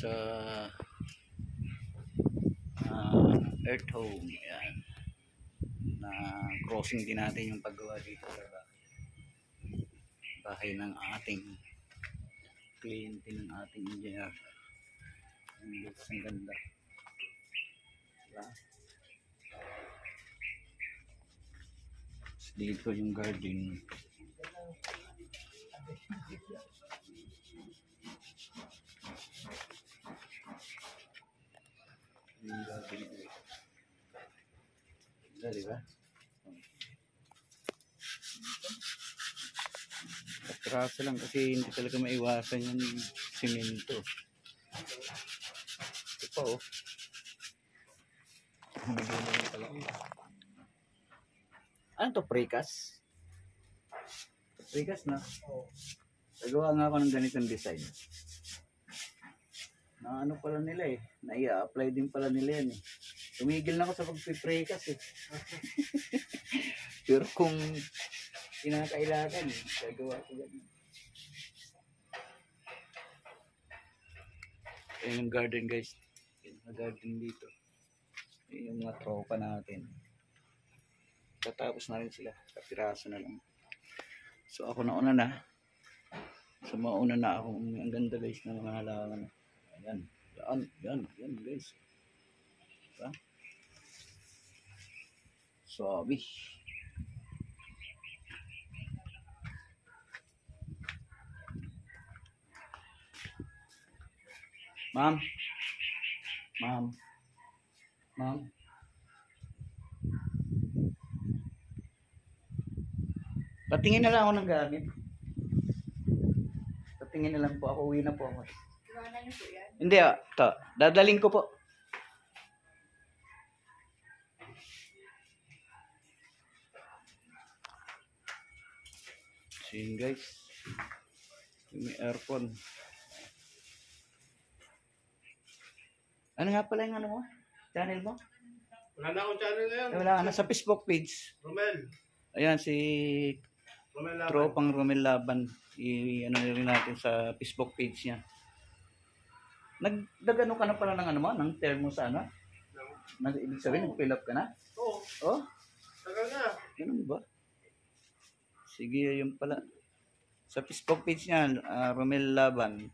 sa Earth Home. Ayan. Na crossing din natin yung paggawa dito sa bahay ng ating kliyente, ng ating engineer. Ang ganda. Diba? Dito yung garden. Yung garden ulit. Diba? Katraso lang kasi hindi talaga maiwasan yung simento. Ito pa oh. Ano to, precast? Precast na? Oo. Nagawa nga ako ng ganitong design. Na ano pala nila eh. Na-i-apply din pala nila yan eh. Tumigil na ako sa pag-precast eh. Pero kung kinakailangan eh, gagawa ko ganyan. Ayan yung garden guys. Ayan yung garden dito. Ayan yung mga tropa natin. Tatapos na rin sila. Kapiraso na lang. So ako nauna na. So mauna na ako. Ang ganda guys ng mga halaman. Ayan. Yan guys. Diba? Sabi. Ma'am. Patingin na lang ako ng gamit. Patingin na lang po ako. Uwi na po ako. Iwanan niyo po yan? Hindi ah. Ito. Dadaling ko po. So yun guys. May aircon. Ano nga pala yung ano mo? Channel mo? Wala na akong channel na yan. Wala ka na sa Facebook page. Romel. Ayan si Romel Laban. Tropang Romel Laban. I-ano rin natin sa Facebook page niya. Nagdagano ka na pala ng ano mo? Ng term mo sa ano? Ibig sabihin, nag-fill up ka na? Oo. Oh? Tagal na. Ganun ba? Sige, yun pala. Sa Facebook page niya, Romel Laban.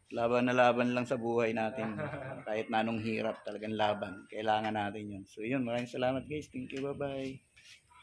Laban na laban lang sa buhay natin. Kahit na anong hirap, talagang laban. Kailangan natin yun. So yun, maraming salamat guys. Thank you, bye-bye.